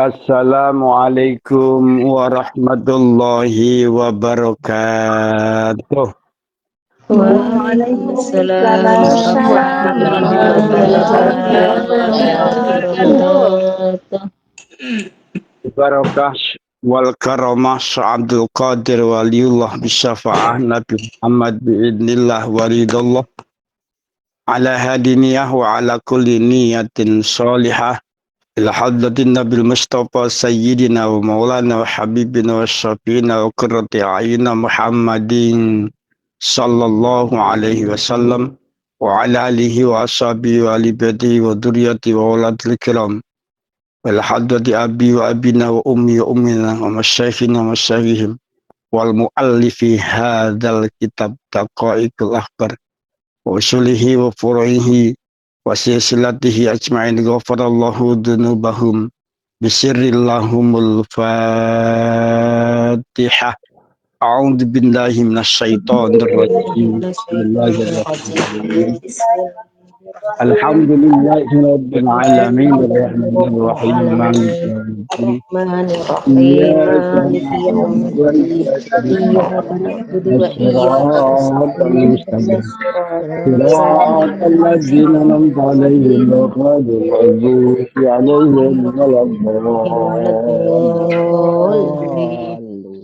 Assalamualaikum warahmatullahi wabarakatuh. Waalaikumsalam warahmatullahi wabarakatuh. Barakah wal karamah Abdul Qadir waliullah bisyafa'ah Nabi Muhammad biidnillah waridullah ala hadiniyah wa ala kulli niyatin salihah ila hadratin Nabil Mustafa Sayyidina wa maulana wa habibina wa syafiina wa qurrati a'yunina Muhammadin sallallahu alaihi wasallam wa ala alihi wa ashabihi wa alibadihi wa duriyati wa uladil kiram wal hadrati abi wa abina wa ummi wa ummina wa masyayikhina wa masyayikhihim wal muallifi hadzal kitab daqaiqul akhbar wa usulihi wa furu'ihi wa silsilatihi ajma'in ghafarallahu dzunubahum bisirrillahumul fatihah. A'udzu billahi minasyaitonir rajim. Bismillahirrahmanirrahim. Alhamdulillahirabbil alamin arrahmanir rahim maliki yaumiddin. Bismillahirrahmanirrahim. Iyyaka Maliki na'budu wa yaumiddin. iyyaka Iyyaka nasta'in. na'budu wa iyyaka Shiratal nasta'in. mustaqim. Ihdinas siratal صراط الذين أنعمت عليهم غير المغضوب عليهم ولا mustaqim. الضالين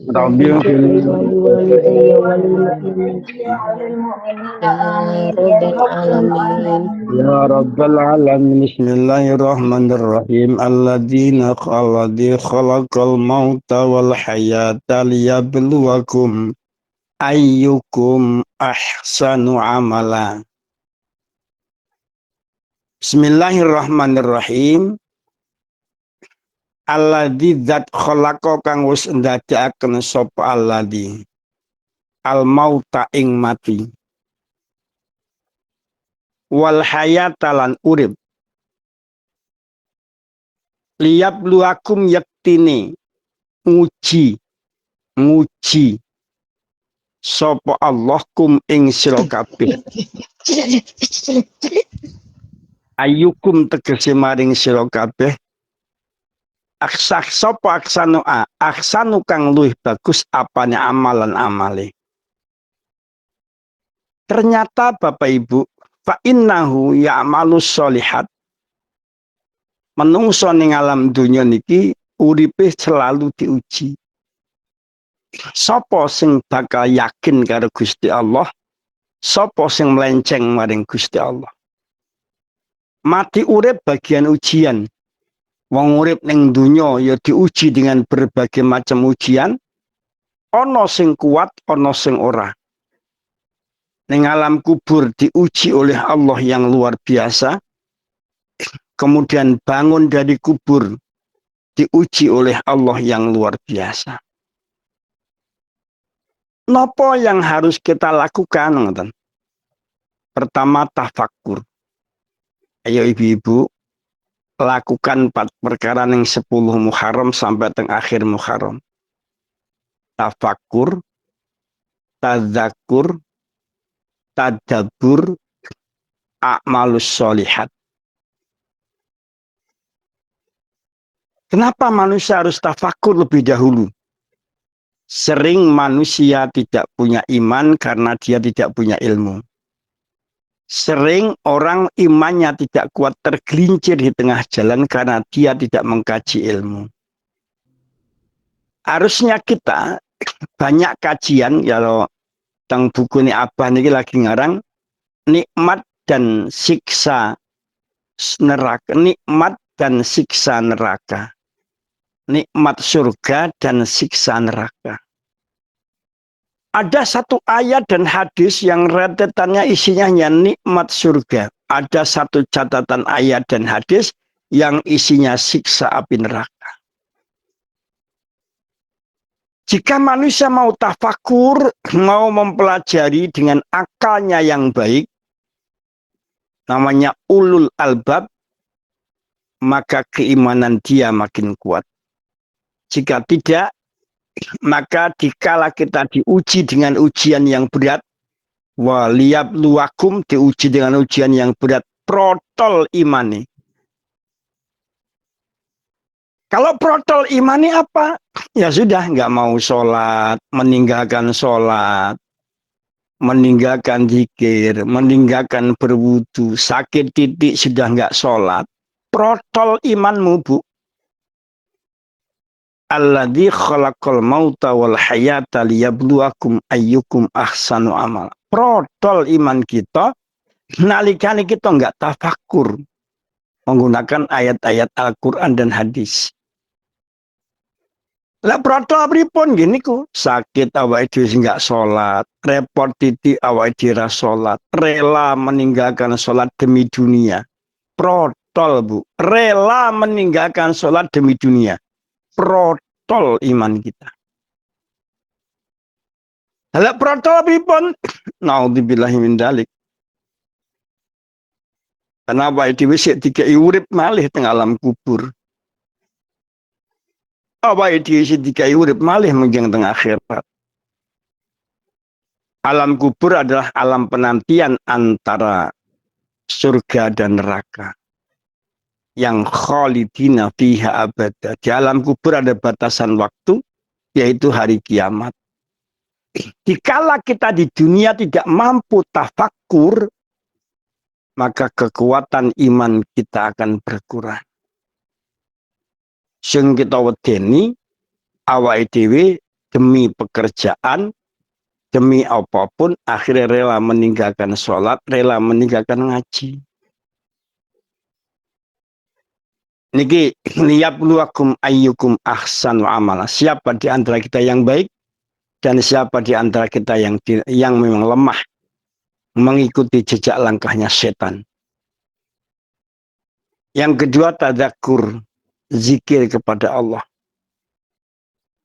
رب Ighfir اغفر li لي wa li walidayya wa lil mu'minina ya rabbal alamin. يا رب العالمين بسم الله الرحمن الرحيم الذي خلق الموت والحياة ليبلوكم أيكم أحسن عملا. Bismillahirrahmanirrahim. Alladzi zat khalaqa kang wis ndadekaken sapa alladzi al mauta ing mati wal hayata lan urip liyabluwakum yaktine nguji sapa Allah kum ing sira kabeh ayyukum tegese maring sira kabeh aksanu kang luwih bagus apane amalan amale. Ternyata Bapak Ibu, fa innahu ya'malus sholihat. Menungso ning alam dunya niki uripe selalu diuji. Sapa sing bakal yakin karo Gusti Allah, sapa sing melenceng maring Gusti Allah. Mati urip bagian ujian. Wong urip ning dunya ya diuji dengan berbagai macam ujian. Ana sing kuat, ana sing ora. Ning alam kubur diuji oleh Allah yang luar biasa. Kemudian bangun dari kubur diuji oleh Allah yang luar biasa. Nopo yang harus kita lakukan? Pertama tafakkur. Ayo ibu-ibu, lakukan 4 perkara yang 10 Muharram sampai teng akhir Muharram. Tafakkur, tadzakur, tadabbur, a'malus sholihat. Kenapa manusia harus tafakkur lebih dahulu? Sering manusia tidak punya iman karena dia tidak punya ilmu. Sering orang imannya tidak kuat tergelincir di tengah jalan karena dia tidak mengkaji ilmu. Harusnya kita banyak kajian, kalau tentang buku ini Abah ini lagi ngarang nikmat dan siksa neraka, nikmat dan siksa neraka, nikmat surga dan siksa neraka. Ada satu ayat dan hadis yang rentetannya isinya hanya nikmat surga. Ada satu catatan ayat dan hadis yang isinya siksa api neraka. Jika manusia mau tafakur, mau mempelajari dengan akalnya yang baik, namanya ulul albab, maka keimanan dia makin kuat. Jika tidak, maka dikala kita diuji dengan ujian yang berat, waliyabluwakum, diuji dengan ujian yang berat, protol imani. Kalau protol imani apa? Ya sudah, nggak mau sholat, meninggalkan sholat, meninggalkan zikir, meninggalkan berwudu, sakit titik sudah nggak sholat. Protol imanmu, Bu. Alladzi khalaqal mauta wal hayata liyabluwakum ayyukum ahsanu amal. Protol iman kita, nalikane kita nggak tafakur menggunakan ayat-ayat Al-Quran dan hadis. Lah protol pripun gini ku, sakit awake dhewe nggak sholat, repot titik awake dhewe ra sholat, rela meninggalkan sholat demi dunia. Protol, Bu, rela meninggalkan sholat demi dunia. Protol iman kita. Lah protol pripun? Naudzubillahi min dzalik. Kenapa itu sik dikei urip malih teng alam kubur. Apa itu sik dikei urip malih menjeng teng akhirat. Alam kubur adalah alam penantian antara surga dan neraka. Yang khalidina fiha abada. Di alam kubur ada batasan waktu, yaitu hari kiamat. Dikala kita di dunia tidak mampu tafakkur, maka kekuatan iman kita akan berkurang. Sing kita wedeni awake dhewe demi pekerjaan, demi apapun akhirnya rela meninggalkan sholat, rela meninggalkan ngaji. Niki liyabluwakum ayyukum ahsanu amala. Siapa di antara kita yang baik dan siapa di antara kita yang memang lemah mengikuti jejak langkahnya setan. Yang kedua tadzakur, zikir kepada Allah.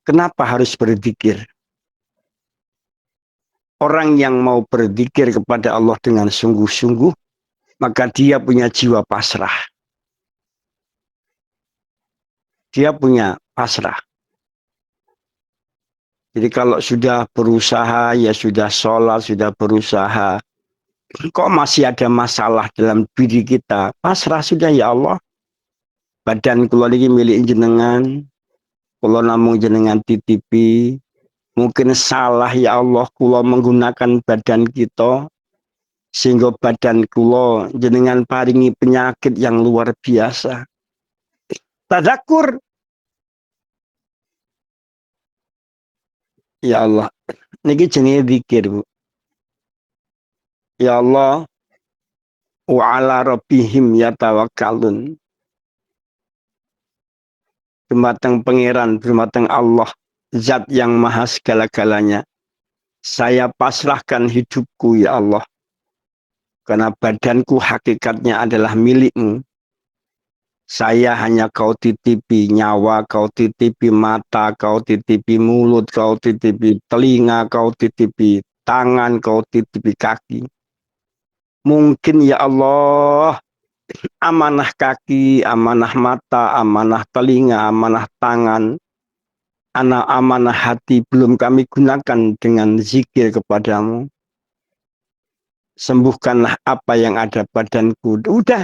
Kenapa harus berzikir? Orang yang mau berzikir kepada Allah dengan sungguh-sungguh, maka dia punya jiwa pasrah. Dia punya pasrah. Jadi kalau sudah berusaha, ya sudah sholat, sudah berusaha. Kok masih ada masalah dalam diri kita? Pasrah sudah, ya Allah. Badan kula niki milik jenengan. Kula namung jenengan titipi. Mungkin salah, ya Allah, kula menggunakan badan kita. Sehingga badan kula jenengan paringi penyakit yang luar biasa. Tadzakur. Ya Allah, niki jenenge zikir, Bu. Ya Allah, wa ala rabbihim yatawakkalun. Dumateng pangeran, dumateng Allah, zat yang maha segala-galanya. Saya pasrahkan hidupku, ya Allah. Karena badanku hakikatnya adalah milikmu. Saya hanya kau titipi nyawa, kau titipi mata, kau titipi mulut, kau titipi telinga, kau titipi tangan, kau titipi kaki. Mungkin ya Allah, amanah kaki, amanah mata, amanah telinga, amanah tangan, amanah hati belum kami gunakan dengan zikir kepadamu. Sembuhkanlah apa yang ada badanku. Udah.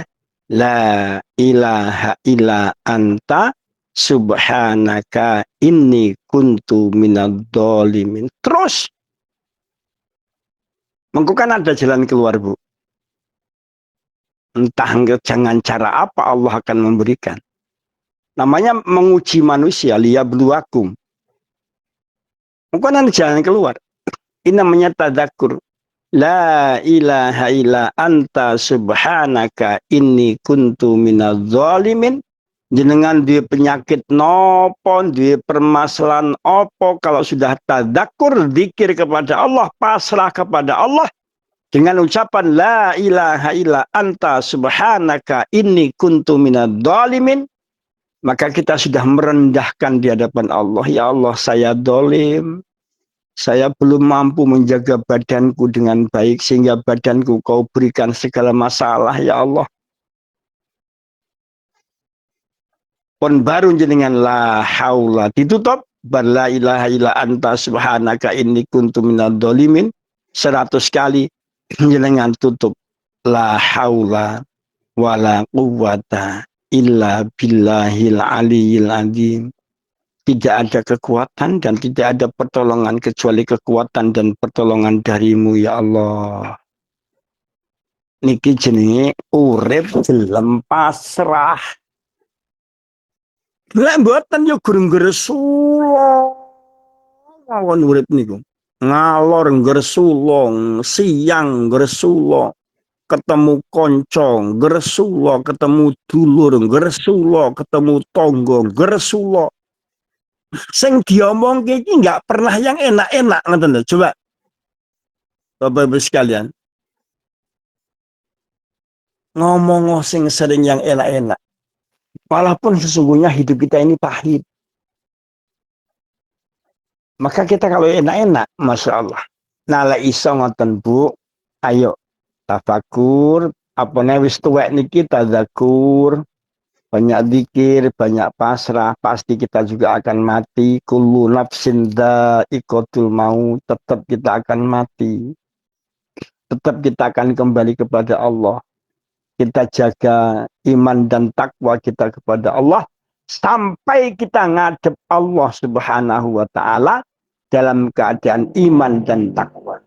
La ilaha illa anta subhanaka inni kuntu minadh dhalimin. Terus. Mengko kan ada jalan keluar, Bu. Entah jangan cara apa Allah akan memberikan. Namanya menguji manusia, liyabluwakum. Mengko ada jalan keluar. Ini namanya tadzakur. La ilaha illa anta subhanaka inni kuntu minadh dhalimin. Jenengan duwe penyakit nopo, duwe permasalahan opo, kalau sudah tadzakur, zikir kepada Allah, pasrah kepada Allah dengan ucapan la ilaha illa anta subhanaka inni kuntu minadh dhalimin, maka kita sudah merendahkan di hadapan Allah. Ya Allah, saya dolim. Saya belum mampu menjaga badanku dengan baik sehingga badanku kau berikan segala masalah, ya Allah. Pun baru jenengan la haula ditutup, la ilaha illa anta subhanaka inni kuntu minadh dhalimin 100 kali jenengan tutup la haula wala quwwata illa billahil aliyil azim. Tidak ada kekuatan dan tidak ada pertolongan kecuali kekuatan dan pertolongan darimu ya Allah. Niki jenenge urip gelem pasrah. Lek mboten yo gurung Gresula. Mawon urip niku. Ngalor Gresula, siang Gresula, ketemu kanca Gresula, ketemu dulur Gresula, ketemu tangga Gresula. Sing diomongke iki enggak pernah yang enak-enak ngoten lho. Coba Bapak Ibu sekalian, ngomong sing sering yang enak-enak. Walaupun sesungguhnya hidup kita ini pahit. Maka kita kalau enak-enak, Masya Allah. Nala iso ngoten Bu, ayo tafakur, apa wis tuwek niki tadzakur, banyak zikir, banyak pasrah, pasti kita juga akan mati. Kullu nafsin dha'iqatul maut, tetap kita akan mati. Tetap kita akan kembali kepada Allah. Kita jaga iman dan takwa kita kepada Allah sampai kita ngadep Allah Subhanahu wa taala dalam keadaan iman dan takwa.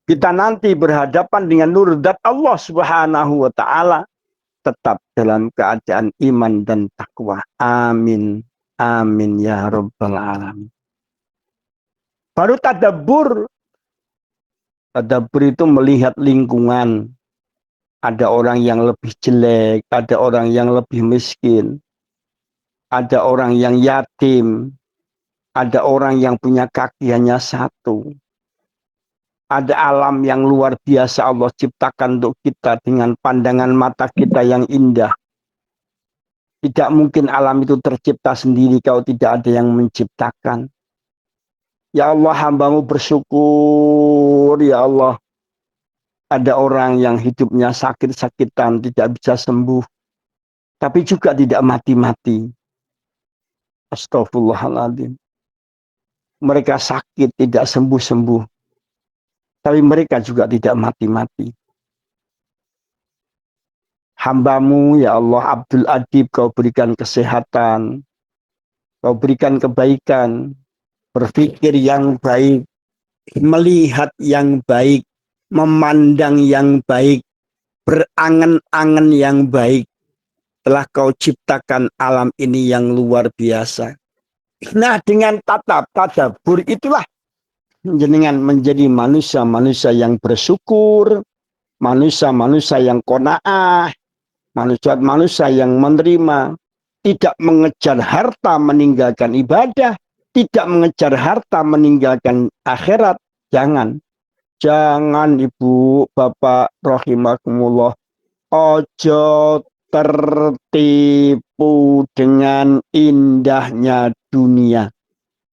Kita nanti berhadapan dengan nur zat Allah Subhanahu wa taala tetap dalam keadaan iman dan takwa. Amin. Amin ya rabbal alamin. Baru tadabbur. Tadabbur itu melihat lingkungan. Ada orang yang lebih jelek, ada orang yang lebih miskin, ada orang yang yatim, ada orang yang punya kaki hanya satu. Ada alam yang luar biasa Allah ciptakan untuk kita dengan pandangan mata kita yang indah. Tidak mungkin alam itu tercipta sendiri kalau tidak ada yang menciptakan. Ya Allah, hambamu bersyukur, ya Allah. Ada orang yang hidupnya sakit-sakitan, tidak bisa sembuh. Tapi juga tidak mati-mati. Astaghfirullahaladzim. Mereka sakit, tidak sembuh-sembuh. Tapi mereka juga tidak mati-mati. Hambamu, ya Allah, Abdul Adib, kau berikan kesehatan. Kau berikan kebaikan. Berpikir yang baik. Melihat yang baik. Memandang yang baik. Berangan-angan yang baik. Telah kau ciptakan alam ini yang luar biasa. Nah, dengan tadabbur itulah jenengan menjadi manusia-manusia yang bersyukur, manusia-manusia yang qanaah, manusia-manusia yang menerima, tidak mengejar harta meninggalkan ibadah, tidak mengejar harta meninggalkan akhirat. Jangan. Jangan Ibu, Bapak rahimakumullah. Ojo tertipu dengan indahnya dunia.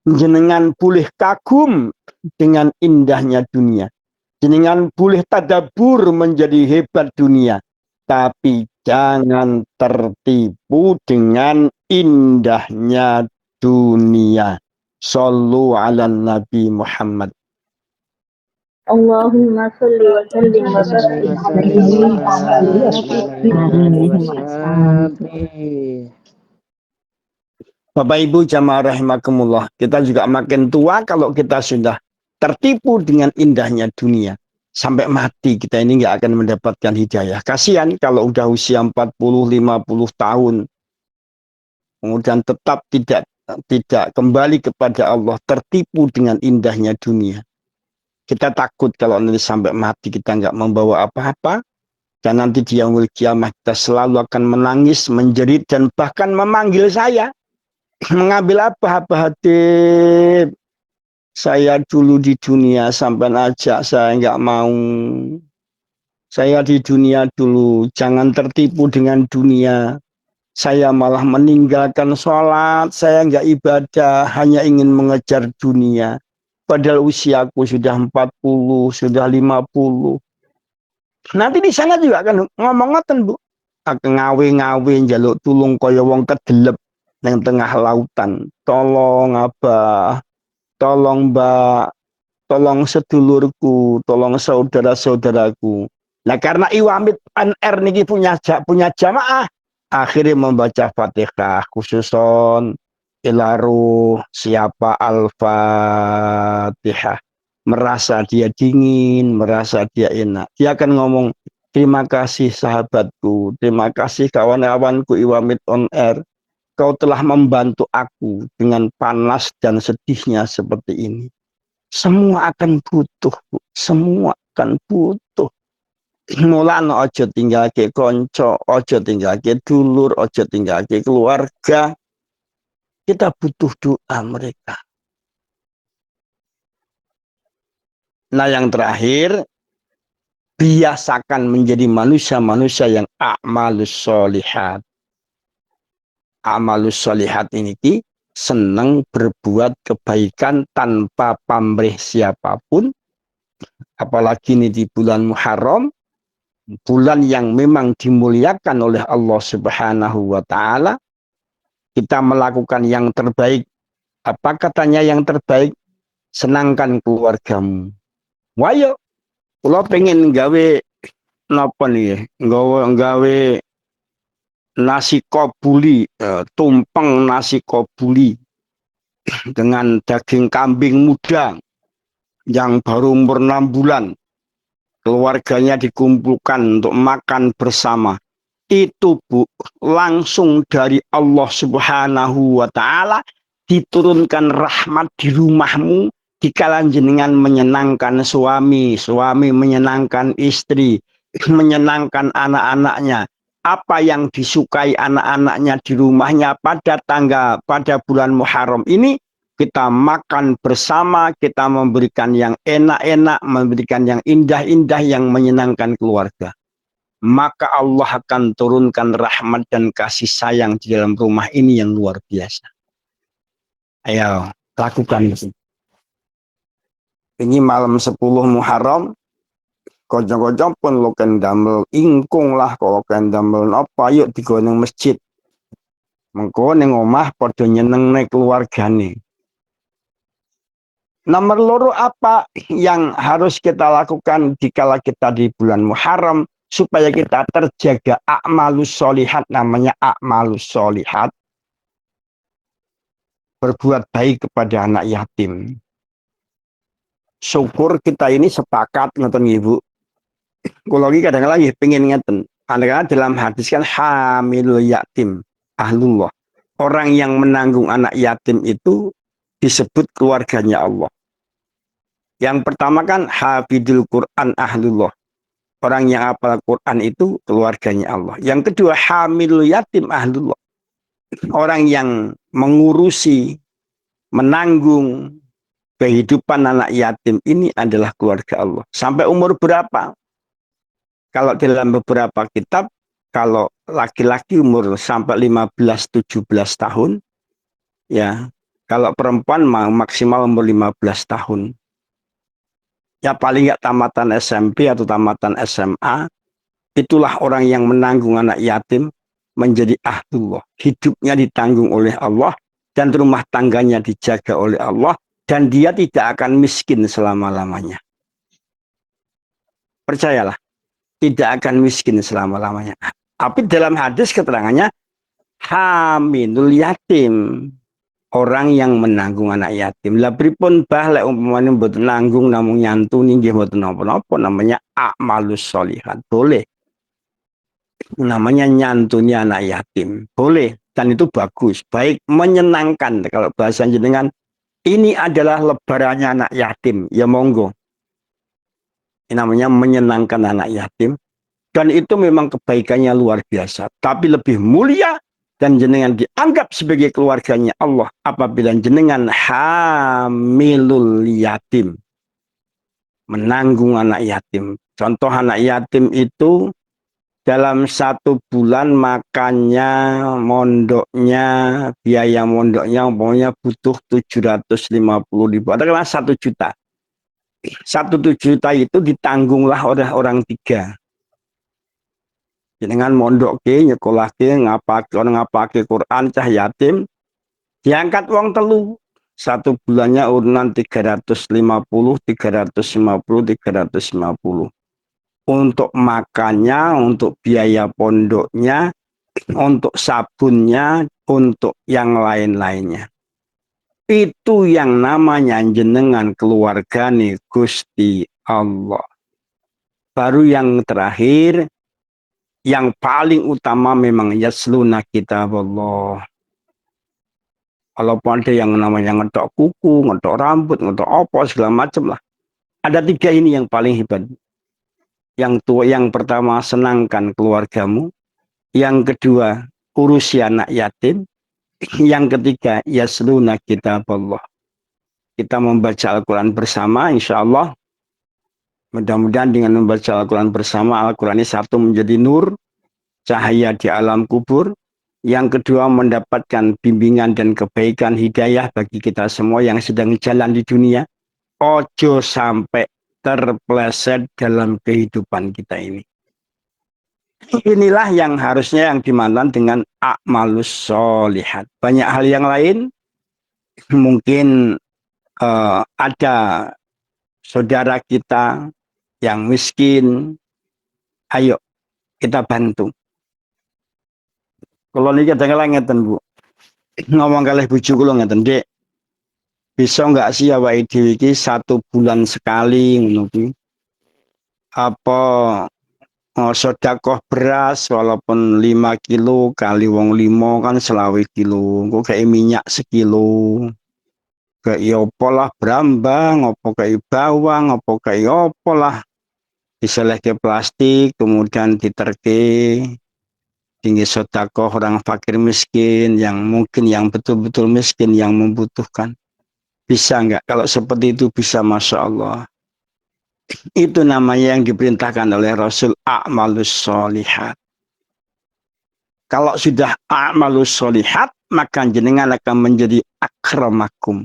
Jenengan boleh kagum dengan indahnya dunia. Jenengan boleh tadabbur menjadi hebat dunia. Tapi jangan tertipu dengan indahnya dunia. Sallu ala Nabi Muhammad. Allahumma sholli wa sallim wa barik alaihi wa ala alihi wa sahbihi. Bapak Ibu jamaah rahimakumullah, kita juga makin tua kalau kita sudah tertipu dengan indahnya dunia. Sampai mati kita ini nggak akan mendapatkan hidayah. Kasihan kalau udah usia 40-50 tahun. Kemudian tetap tidak kembali kepada Allah, tertipu dengan indahnya dunia. Kita takut kalau nanti sampai mati kita nggak membawa apa-apa. Dan nanti di yaumul kiamah kita selalu akan menangis, menjerit, dan bahkan memanggil saya. Mengambil apa Hatib? Saya dulu di dunia sampai ajak saya nggak mau. Saya di dunia dulu, jangan tertipu dengan dunia. Saya malah meninggalkan sholat, saya nggak ibadah, hanya ingin mengejar dunia. Padahal usiaku sudah 40, sudah 50. Nanti di sana juga akan ngomong ngoten Bu. Aku ngawe-ngawe njaluk tulung kaya wong kedelep nang tengah lautan. Tolong Abah, tolong Mbak, tolong sedulurku, tolong saudara-saudaraku. Nah karena Iwamit NR niki punya jamaah, akhirnya membaca Fatihah khususon ilaru siapa Al-Fatihah merasa dia dingin, merasa dia enak. Dia akan ngomong, terima kasih sahabatku, terima kasih kawan-kawanku Iwamit on Air. Kau telah membantu aku dengan panas dan sedihnya seperti ini. Semua akan butuh, Bu. Semua akan butuh. Mulane ojo tinggal ke konco, ojo tinggal ke dulur, ojo tinggal ke keluarga. Kita butuh doa mereka. Nah yang terakhir, biasakan menjadi manusia-manusia yang a'malus solihat. A'malus solihat ini senang berbuat kebaikan tanpa pamrih siapapun. Apalagi ini di bulan Muharram, bulan yang memang dimuliakan oleh Allah Subhanahu wa Ta'ala. Kita melakukan yang terbaik. Apa katanya yang terbaik? Senangkan keluargamu. Wayo, kalau pengen gawe napa nih? Gawe nasi kobuli, tumpeng nasi kobuli dengan daging kambing muda yang baru umur 6 bulan. Keluarganya dikumpulkan untuk makan bersama. Itu Bu, langsung dari Allah Subhanahu wa Ta'ala diturunkan rahmat di rumahmu dikala jenengan menyenangkan suami, suami menyenangkan istri, menyenangkan anak-anaknya. Apa yang disukai anak-anaknya di rumahnya pada bulan Muharram ini, kita makan bersama, kita memberikan yang enak-enak, memberikan yang indah-indah, yang menyenangkan keluarga. Maka Allah akan turunkan rahmat dan kasih sayang di dalam rumah ini yang luar biasa. Ayo, lakukan itu. Ini malam 10 Muharram, kocok-kocok pun lo kan damel ingkung lah, kalau kan damel apa, yuk digoneng masjid. Mengko ning omah padha nyenengne keluargane. Nomor loro apa yang harus kita lakukan dikala kita di bulan Muharram supaya kita terjaga a'malus solihat, namanya a'malus solihat, berbuat baik kepada anak yatim. Syukur kita ini sepakat ngoten Ibu. Kula iki kadang-kadang pengen ngeten. Karena dalam hadis kan hamilul yatim ahlullah. Orang yang menanggung anak yatim itu disebut keluarganya Allah. Yang pertama kan hafidul Quran ahlullah. Orang yang hafal Quran itu keluarganya Allah. Yang kedua hamilul yatim ahlullah. Orang yang mengurusi, menanggung kehidupan anak yatim ini adalah keluarga Allah. Sampai umur berapa? Kalau dalam beberapa kitab, kalau laki-laki umur sampai 15-17 tahun, ya. Kalau perempuan maksimal umur 15 tahun. Ya paling nggak tamatan SMP atau tamatan SMA, itulah orang yang menanggung anak yatim menjadi ahlullah. Hidupnya ditanggung oleh Allah dan rumah tangganya dijaga oleh Allah dan dia tidak akan miskin selama-lamanya. Percayalah, tidak akan miskin selama-lamanya. Tapi dalam hadis keterangannya hamilul yatim, orang yang menanggung anak yatim. Lah pripun bah lek umpamane mboten nanggung namung nyantuni nggih mboten napa-napa, namanya a'malus sholihat. Boleh. Namanya nyantuni anak yatim. Boleh dan itu bagus, baik, menyenangkan. Kalau bahasa jenengan ini adalah lebarannya anak yatim, ya monggo. Ini namanya menyenangkan anak yatim. Dan itu memang kebaikannya luar biasa. Tapi lebih mulia dan jenengan dianggap sebagai keluarganya Allah apabila jenengan hamilul yatim, menanggung anak yatim. Contoh anak yatim itu dalam 1 bulan makannya, mondoknya, biaya mondoknya umpamanya butuh 750.000, katakanlah 1 juta. 1 juta itu ditanggunglah oleh orang 3. Dengan mondok ke, nyekolah ke, ngapake Quran cah yatim, diangkat uang telu. 1 bulannya urunan 350, 350, 350. Untuk makannya, untuk biaya pondoknya, untuk sabunnya, untuk yang lain-lainnya. Itu yang namanya jenengan keluargane Gusti Allah. Baru yang terakhir, yang paling utama memang yasluna kitab Allah. Walaupun ada yang namanya ngetok kuku, ngetok rambut, ngetok apa segala macam lah. Ada 3 ini yang paling hebat. Yang tua, yang pertama senangkan keluargamu. Yang kedua urusi anak yatim. Yang ketiga yasluna kitab Allah. Kita membaca Al-Quran bersama, insya Allah. Mudah-mudahan dengan membaca Al-Quran bersama, Al-Quran ini satu menjadi nur, cahaya di alam kubur. Yang kedua mendapatkan bimbingan dan kebaikan hidayah bagi kita semua yang sedang jalan di dunia. Ojo sampai terpleset dalam kehidupan kita ini. Inilah yang harusnya yang dimandang dengan a'malus sholihat. Banyak hal yang lain, mungkin ada saudara kita yang miskin, ayo kita bantu. Kalau ini kadang-kadang ngeten Bu, ngomong kalih bojo kula ngeten, Dek, bisa nggak sih awake dhewe iki 1 bulan sekali ngono kuwi? Apa sedekah beras walaupun 5 kilo kali wong 5 kan 20 kilo. Kok kayak minyak sekilo. Kayak apa lah brambang, apa kayak bawang, apa kayak apa lah. Diseleh ke plastik, kemudian diterke. Tinggi sedekah orang fakir miskin yang mungkin yang betul-betul miskin yang membutuhkan. Bisa nggak? Kalau seperti itu bisa, Masya Allah. Itu namanya yang diperintahkan oleh Rasul a'malus sholihat. Kalau sudah a'malus sholihat, maka jenengan akan menjadi akramakum.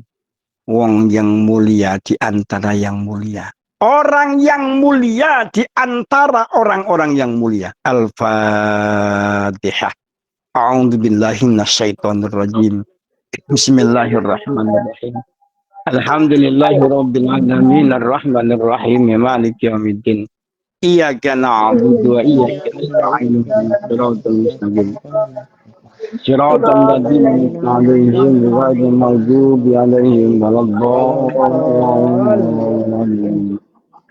Wong yang mulia di antara yang mulia. Orang yang mulia di antara orang-orang yang mulia. Al-Fatihah. A'udzubillahi minasyaitonirrajim. Bismillahirrahmanirrahim. Alhamdulillahirabbil alamin arrahmanir rahim maliki yaumiddin. Iyyaka na'budu wa iyyaka nasta'in shiratal mustaqim. Shiratal ladzina an'amta 'alaihim ghairil maghdubi 'alaihim waladdallin.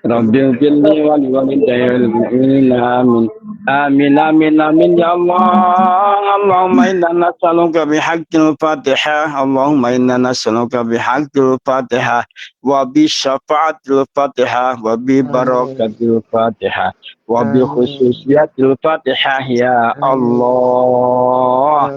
Rabbil firli wal walidayil mu'minin amin. Amin amin amin ya Allah. Allahumma inna nas'aluka bihaqqil Fatihah. Allahumma inna nas'aluka bihaqqil Fatihah wa bi syafaatil Fatihah wa bi barakatil Fatihah wa bi khususiyatil Fatihah ya Allah.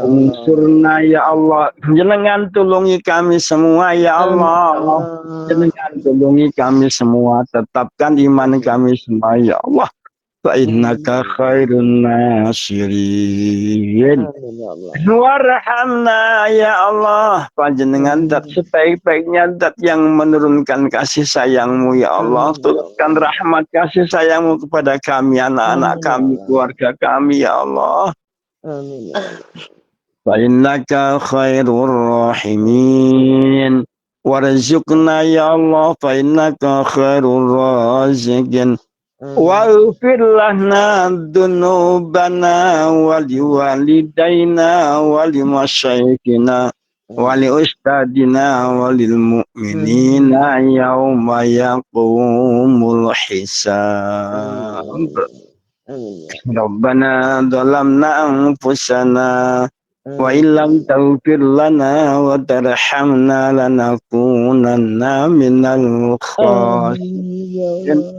Unsurna ya Allah. Jenengan tulungi kami semua ya Allah. Jenengan tulungi kami semua, tetapkan iman kami semua ya Allah. Fa innaka khairun nasirin. Warhamna ya Allah. Panjenengan dat sebaik-baiknya dat yang menurunkan kasih sayangmu ya Allah. Turunkan rahmat kasih sayangmu kepada kami, anak-anak kami, keluarga kami ya Allah. Amin. Fa innaka khairur rahimin. Warzuqna ya Allah fa innaka khairur raziqin. Waghfir lana dzunubana wa liwalidayna wa limasyayikhina wa liustadina wa lil mu'minina yauma yaqumul hisab. Rabbana dhalamna anfusana wa illam taghfir lana wa tarhamna lanakunanna minal khasirin.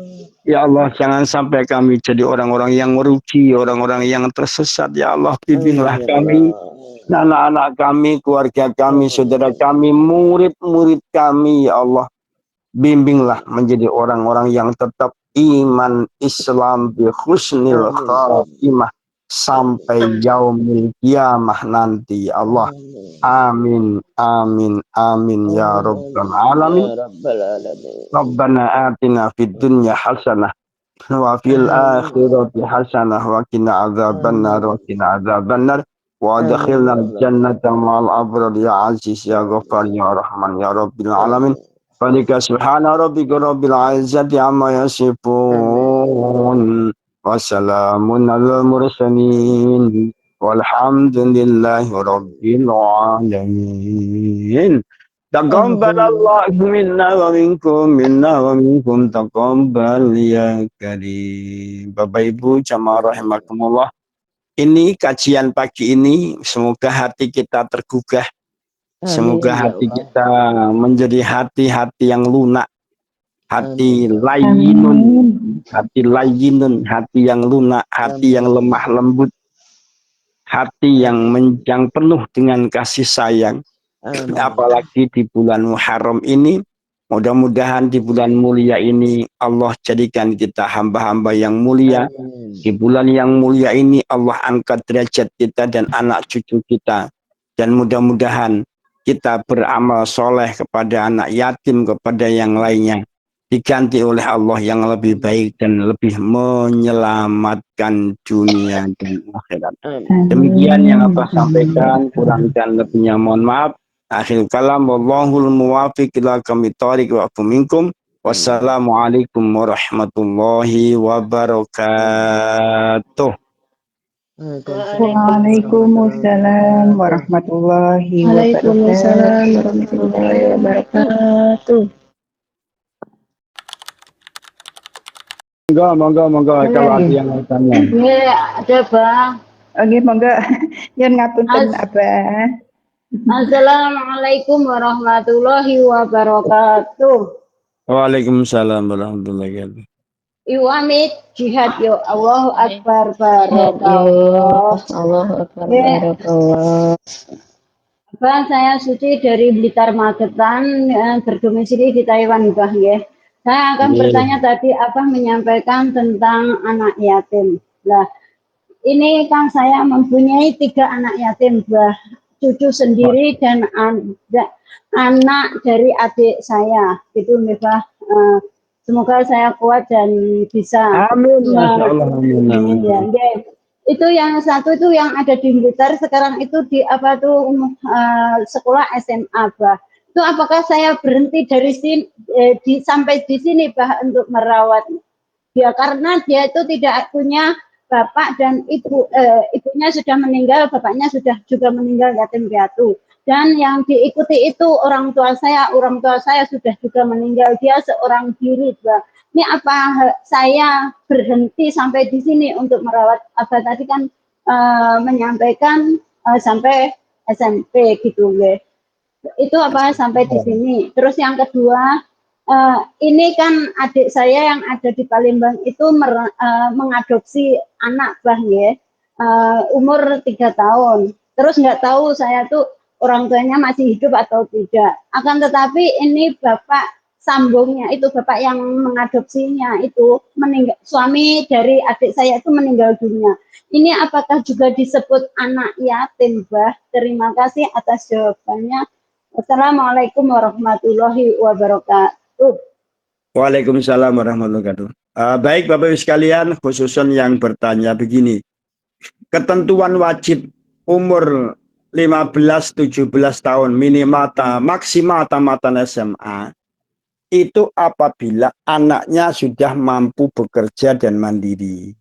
Ya Allah, jangan sampai kami jadi orang-orang yang merugi, orang-orang yang tersesat. Ya Allah, bimbinglah kami, anak-anak kami, keluarga kami, saudara kami, murid-murid kami. Ya Allah, bimbinglah menjadi orang-orang yang tetap iman Islam bi husnil khatimah sampai yaumil kiamah nanti. Ya Allah, amin, amin, amin ya rabbal alamin. Rabbana atina fid dunya hasanah wa fil akhirati hasanah wa qina adzabannar wa qina adzabannar wa adkhilna jannata ma'al abrar ya aziz ya ghaffar ya rahman ya rabbil alamin. Falika subhana rabbika rabbil izzati amma yasifun wa salamun alal mursalin Walhamdulillahi rabbil alamin. Taqabbalallahu minna wa minkum taqabbal ya karim. Bapak Ibu jamaah rahimakumullah. Ini kajian pagi ini semoga hati kita tergugah. Semoga Amin ya hati Allah. kita menjadi hati-hati yang lunak, hati Amin. layyinun, hati layyinun, hati yang lunak, hati yang Amin. lemah lembut, hati yang Amin. yang penuh dengan kasih sayang. Amin. Apalagi di bulan Muharram ini, mudah-mudahan di bulan mulia ini Allah jadikan kita hamba-hamba yang mulia. Amin. Di bulan yang mulia ini Allah angkat derajat kita dan anak cucu kita. Dan mudah-mudahan kita beramal soleh kepada anak yatim, kepada yang lainnya. Diganti oleh Allah yang lebih baik dan lebih menyelamatkan dunia dan akhirat. Amin. Demikian yang apa sampaikan, kurang dan lebihnya mohon maaf. Akhir kalam, wallahul muwafiq ila aqwamit thoriq wa afu minkum. Amin. Wassalamualaikum warahmatullahi wabarakatuh. Waalaikumsalam warahmatullahi Waalaikumsalam wabarakatuh. warahmatullahi wabarakatuh. Monggo, kalau ada yang mau tanya. Ya, ada Bang. Oke, monggo yang ngapunten Abah. Assalamualaikum warahmatullahi wabarakatuh. Waalaikumsalam warahmatullahi wabarakatuh. Iwamit jihad yo Allahu Akbar Ya barakallah. Allahu Akbar Ya, barakallah. Bang, saya Suci dari Blitar Magetan, berdomisili di Taiwan, Bang ya. Saya akan bertanya tadi Abah menyampaikan tentang anak yatim. Nah, ini kan saya mempunyai 3 anak yatim, Bah. Cucu sendiri dan anak dari adik saya. Gitu, Bah. Semoga saya kuat dan bisa. Amin, Masya Allah. Amin. Ya, ya. Itu yang satu itu yang ada di Blitar, sekarang itu di apa tuh sekolah SMA, Bah. Itu apakah saya berhenti dari sini sampai di sini, Bah, untuk merawat dia karena dia itu tidak punya bapak dan ibunya sudah meninggal, bapaknya sudah juga meninggal yatim piatu. Dan yang diikuti itu orang tua saya sudah juga meninggal, dia seorang diri, Bah. Ini apa saya berhenti sampai di sini untuk merawat Abah tadi kan menyampaikan sampai SMP gitu, ya. Itu apa sampai di sini. Terus yang kedua, ini kan adik saya yang ada di Palembang itu mengadopsi anak, Bah ya, umur 3 tahun. Terus nggak tahu saya tuh orang tuanya masih hidup atau tidak. Akan tetapi ini bapak sambungnya itu, bapak yang mengadopsinya itu meninggal, suami dari adik saya itu meninggal dunia. Ini apakah juga disebut anak yatim, Bah? Terima kasih atas jawabannya. Assalamualaikum warahmatullahi wabarakatuh. Waalaikumsalam warahmatullahi wabarakatuh. Baik Bapak Ibu sekalian, khususnya yang bertanya begini. Ketentuan wajib umur 15-17 tahun minimal maksimal tamatan SMA itu apabila anaknya sudah mampu bekerja dan mandiri.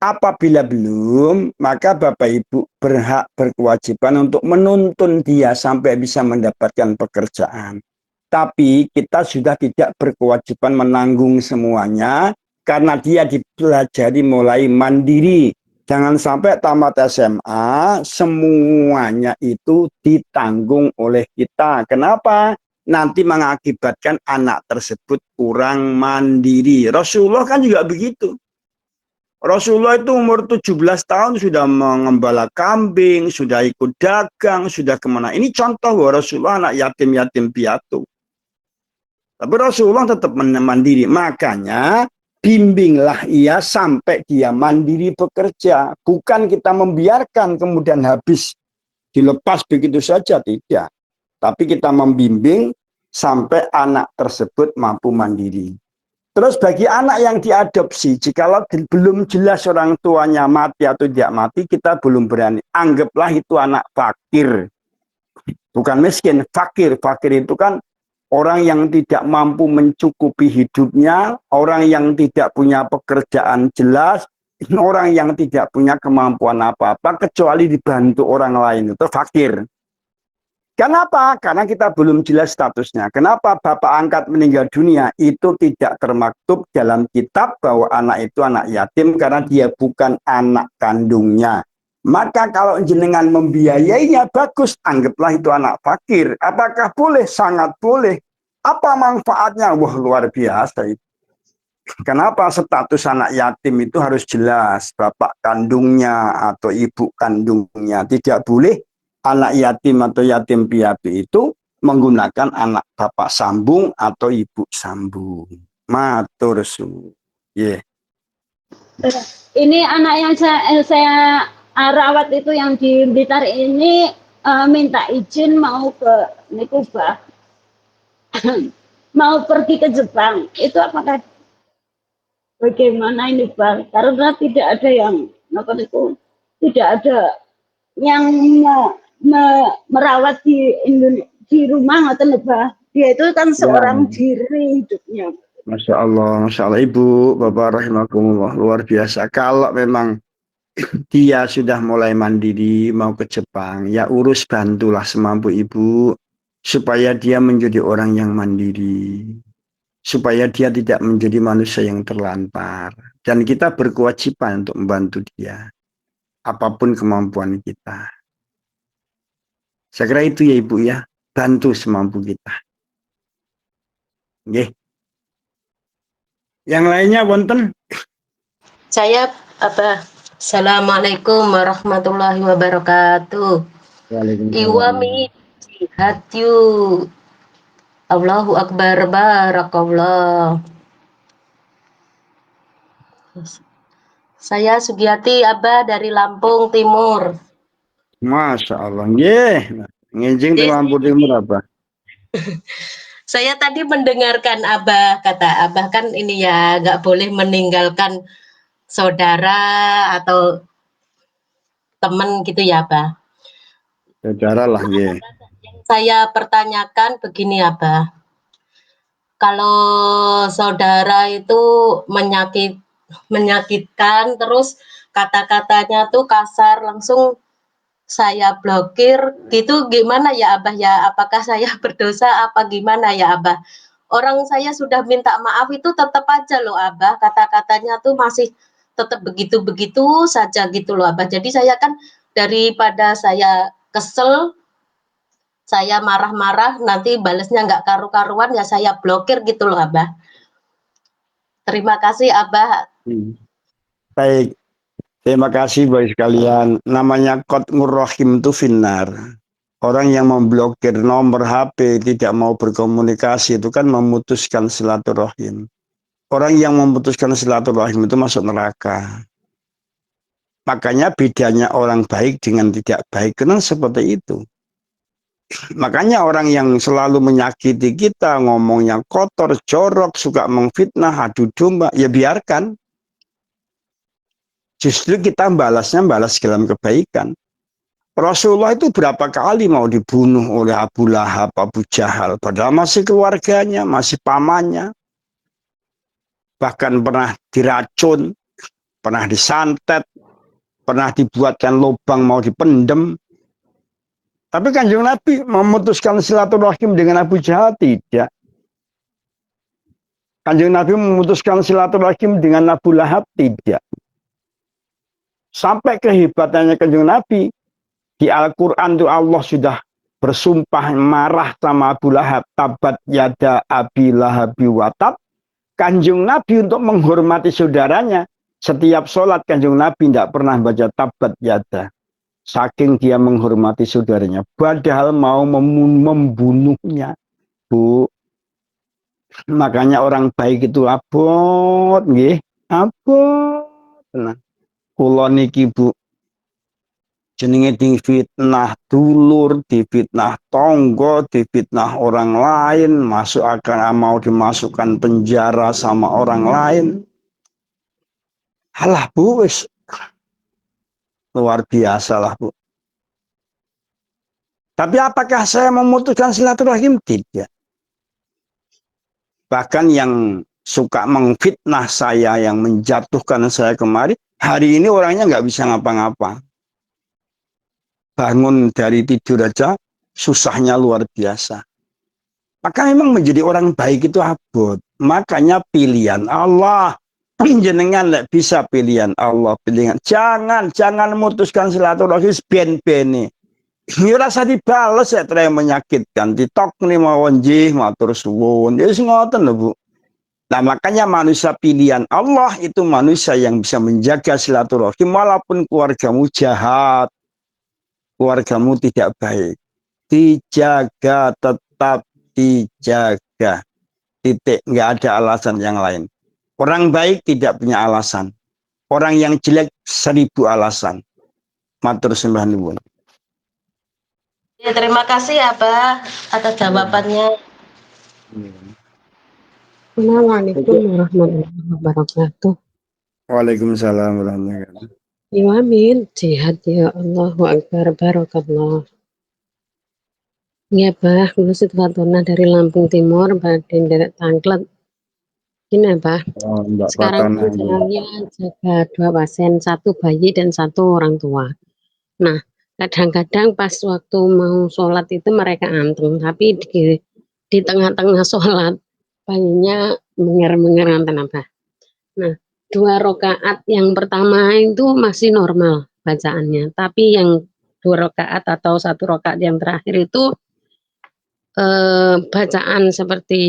Apabila belum, maka Bapak Ibu berhak berkewajiban untuk menuntun dia sampai bisa mendapatkan pekerjaan. Tapi kita sudah tidak berkewajiban menanggung semuanya karena dia dipelajari mulai mandiri. Jangan sampai tamat SMA semuanya itu ditanggung oleh kita. Kenapa? Nanti mengakibatkan anak tersebut kurang mandiri. Rasulullah kan juga begitu. Rasulullah itu umur 17 tahun sudah mengembala kambing, sudah ikut dagang, sudah kemana. Ini contoh bahwa Rasulullah anak yatim-yatim piatu. Tapi Rasulullah tetap mandiri. Makanya bimbinglah ia sampai dia mandiri bekerja. Bukan kita membiarkan kemudian habis dilepas begitu saja, tidak. Tapi kita membimbing sampai anak tersebut mampu mandiri. Terus bagi anak yang diadopsi, jikalau belum jelas orang tuanya mati atau tidak mati, kita belum berani. Anggaplah itu anak fakir. Bukan miskin, fakir. Fakir itu kan orang yang tidak mampu mencukupi hidupnya, orang yang tidak punya pekerjaan jelas, orang yang tidak punya kemampuan apa-apa kecuali dibantu orang lain itu fakir. Kenapa? Karena kita belum jelas statusnya. Kenapa bapak angkat meninggal dunia itu tidak termaktub dalam kitab bahwa anak itu anak yatim karena dia bukan anak kandungnya. Maka kalau jenengan membiayainya bagus, anggaplah itu anak fakir. Apakah boleh? Sangat boleh. Apa manfaatnya? Wah, luar biasa itu. Kenapa status anak yatim itu harus jelas bapak kandungnya atau ibu kandungnya. Tidak boleh anak yatim atau yatim piatu itu menggunakan anak bapak sambung atau ibu sambung. Matur su. Yeah. Ini anak yang saya rawat itu yang di Blitar ini minta izin mau ke Nikuba, mau pergi ke Jepang. Itu apakah bagaimana ini Bang? Karena tidak ada yang apa itu, tidak ada yang merawat di Indonesia di rumah atau Bang. Dia itu kan seorang diri hidupnya. Masya Allah Ibu, Bapak rahimakumullah, luar biasa. Kalau memang dia sudah mulai mandiri mau ke Jepang, ya urus bantulah semampu Ibu supaya dia menjadi orang yang mandiri, supaya dia tidak menjadi manusia yang terlantar, dan kita berkewajiban untuk membantu dia apapun kemampuan kita. Saya kira itu ya Ibu ya, bantu semampu kita. Oke. Yang lainnya wonten? Saya apa? Assalamualaikum warahmatullahi wabarakatuh. Iwami jihadyu. Allahu Akbar, barakallah. Saya Sugiyati Abah dari Lampung Timur. Masya Allah. Yeah. Ngejeng di Lampung Timur apa? Saya tadi mendengarkan Abah, kata Abah kan ini ya nggak boleh meninggalkan saudara atau teman gitu ya Abah. Saudara lah ya. Yang saya pertanyakan begini Abah, kalau saudara itu menyakitkan terus kata-katanya tuh kasar langsung saya blokir gitu, gimana ya Abah ya? Apakah saya berdosa apa gimana ya Abah? Orang saya sudah minta maaf itu tetap aja loh Abah, kata-katanya tuh masih tetap begitu-begitu saja gitu loh Abah. Jadi saya kan daripada saya kesel, saya marah-marah, nanti balesnya nggak karu-karuan ya saya blokir gitu loh Abah. Terima kasih Abah. Baik. Terima kasih bagi sekalian. Namanya qat'ur rahim itu finnar. Orang yang memblokir nomor HP, tidak mau berkomunikasi itu kan memutuskan silaturahim. Orang yang memutuskan silaturahim itu masuk neraka. Makanya bedanya orang baik dengan tidak baik kan seperti itu. Makanya orang yang selalu menyakiti kita, ngomongnya kotor, jorok, suka mengfitnah, adu domba, ya biarkan. Justru kita balas dalam kebaikan. Rasulullah itu berapa kali mau dibunuh oleh Abu Lahab, Abu Jahal. Padahal masih keluarganya, masih pamannya. Bahkan pernah diracun, pernah disantet, pernah dibuatkan lubang mau dipendem. Tapi Kanjeng Nabi memutuskan silaturahim dengan Abu Jahal tidak. Kanjeng Nabi memutuskan silaturahim dengan Abu Lahab tidak. Sampai kehebatannya Kanjeng Nabi, di Al-Quran itu Allah sudah bersumpah marah sama Abu Lahab. Tabat yada abi lahabi watab. Kanjeng Nabi untuk menghormati saudaranya, setiap sholat Kanjeng Nabi tidak pernah baca tabat yada. Saking dia menghormati saudaranya. Padahal mau membunuhnya. Bu. Makanya orang baik itu abot. Abot. Tenang. Kula niki Bu, jenenge difitnah dulur, difitnah tonggo, difitnah orang lain, masuk akan mau dimasukkan penjara sama orang lain. Halah Bu, wis luar biasa lah Bu. Tapi apakah saya memutuskan silaturahim? Tidak. Bahkan yang suka mengfitnah saya, yang menjatuhkan saya kemari, Hari ini orangnya nggak bisa ngapa-ngapa. Bangun dari tidur aja susahnya luar biasa. Maka memang menjadi orang baik itu abot. Makanya pilihan Allah. Jenengan nggak bisa pilihan Allah. Pilihan. Jangan memutuskan silaturahmi ben-bene. Ini rasa dibales ya yang menyakitkan. Ditok nih mau wanjih, mau terus suwun. Ya ngoten lho, Bu. Nah, makanya manusia pilihan Allah itu manusia yang bisa menjaga silaturahim walaupun keluargamu jahat, keluargamu tidak baik. Dijaga, tetap dijaga. Titik, nggak ada alasan yang lain. Orang baik tidak punya alasan. Orang yang jelek 1000 alasan. Matur sembah nuwun. Ya, terima kasih Abah atas jawabannya. Assalamualaikum warahmatullahi wabarakatuh. Waalaikumsalam warahmatullahi wabarakatuh. Amin. Jihad ya Allahu Akbar. Barakallah. Ya Bah, kula Fatona dari Lampung Timur, Baden Derek Tangklet. Ini Bah. Oh, Mbak Sekarang Fatona. saya jaga 2 pasien, 1 bayi dan 1 orang tua. Nah, kadang-kadang pas waktu mau sholat itu mereka anteng, tapi di tengah-tengah sholat bayinya menger-menger nganten Abah. Nah, 2 rakaat yang pertama itu masih normal bacaannya, tapi yang 2 rakaat atau 1 rakaat yang terakhir itu bacaan seperti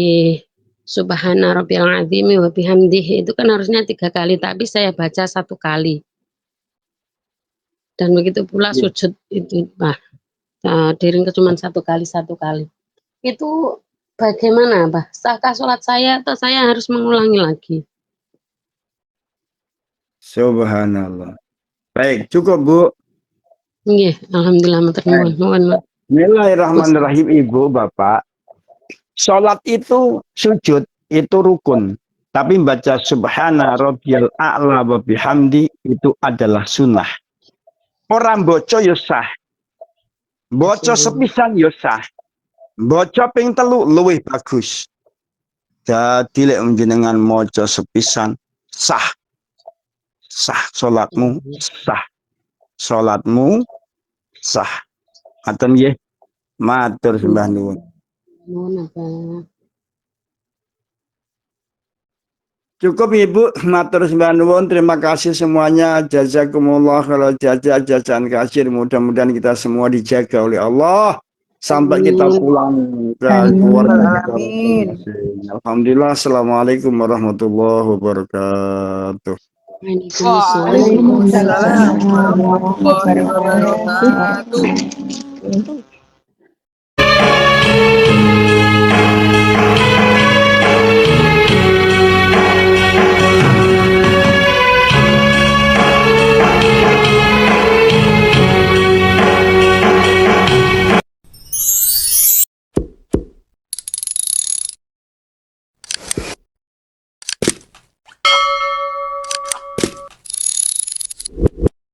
Subhana Rabbiyal Azim wa bihamdihi itu kan harusnya 3 kali, tapi saya baca 1 kali. Dan begitu pula sujud itu Pak, diringkas cuma 1 kali. Itu bagaimana Pak? Sahkah sholat saya atau saya harus mengulangi lagi? Subhanallah. Baik, cukup Bu. Iya, alhamdulillah matur nuwun. Bismillahirrahmanirrahim Ibu, Bapak. Sholat itu sujud, itu rukun. Tapi baca subhana rabbiyal a'la wa bihamdi itu adalah sunnah. Orang boco yo sah. Boco sepisan yo sah. Boco ping telu luwih bagus. Jadi lek njenengan maca sepisan sah. Sah sholatmu, sah. Sholatmu sah. Ngaten nggih. Matur sembah nuwun. Cukup Ibu, matur sembah nuwun. Terima kasih semuanya. Jazakumullah kalau jajan kasir. Mudah-mudahan kita semua dijaga oleh Allah sampai kita pulang ke keluarga kita. Alhamdulillah. Assalamualaikum warahmatullahi wabarakatuh. Waalaikumsalam warahmatullahi wabarakatuh.